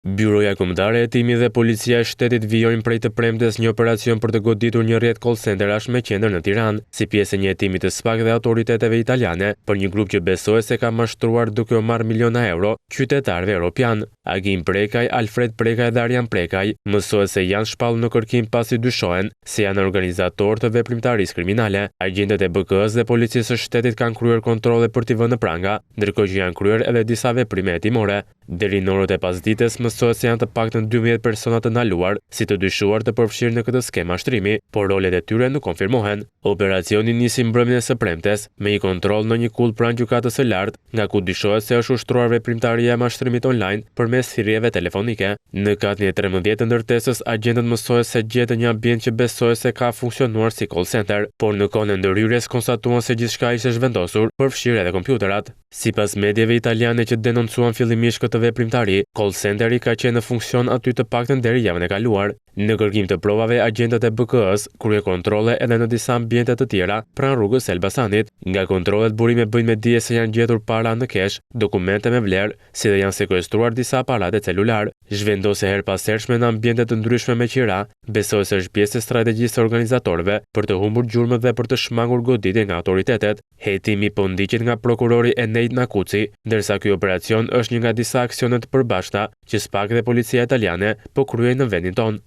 Byroja Kombëtare e Hetimit dhe Policia e Shtetit vijojnë prej të premtes një operacion për të goditur një rrjet call centerash me qendër në Tiranë, si pjesë e një hetimi të SPAK dhe autoriteteve italiane për një grup që besohet se ka mashtruar duke u marrë miliona euro qytetarëve europian. Agim Prekaj, Alfred Prekaj dhe Arjan Prekaj mësohet se janë shpallur në kërkim pasi dyshohen se janë organizatorë të veprimtarisë kriminale. Agjentët e BK-s dhe Policisë së Shtetit kanë kryer kontrolle për t'i vënë në pranga, ndërkohë që janë kryer edhe disa veprime hetimore. Deri në orët e pasdites mësohet se janë të paktën 12 persona të ndaluar si të dyshuar të përfshirë në këtë skemë mashtrimi, por rolet e tyre nuk konfirmohen. Operacioni nisi mbrëmjen e së premtes me një kontroll në një kull pranë gjykatës së lartë, nga ku dyshohet se është ushtruar veprimtaria e mashtrimit online përmes thirrjeve telefonike. Në katin e 13 të ndërtesës, agjentët mësohet se gjetën një ambient që besohet se ka funksionuar si call center, por në kohën e ndërhyrjes konstatuan se gjithçka ishte zhvendosur, përfshirë edhe kompjuterat. Sipas mediave italiane që denoncuan fillimisht këtë veprimtari, call centeri ka qenë në funksion aty të paktën deri javën e kaluar. Në kërkim të provave, agjentët e BK-s krye kontrolle edhe në disa ambiente të tjera pranë rrugës Elbasanit. Nga kontrollet burime bëjnë me dije se janë gjetur para në kesh, dokumente me vlerë, si dhe janë sekuestruar disa aparate celular. Zhvendosje her pas hershme në ambiente të ndryshme me qira, besohet se është pjesë e strategjisë së organizatorëve për të humbur gjurmët dhe për të shmangur goditjen nga autoritetet. Hetimi po ndiqet nga prokurori Enejt Nakuci, ndërsa ky operacion është një nga disa aksionet të përbashkëta që SPAK dhe Policia italiane po kryejnë në vendin tonë.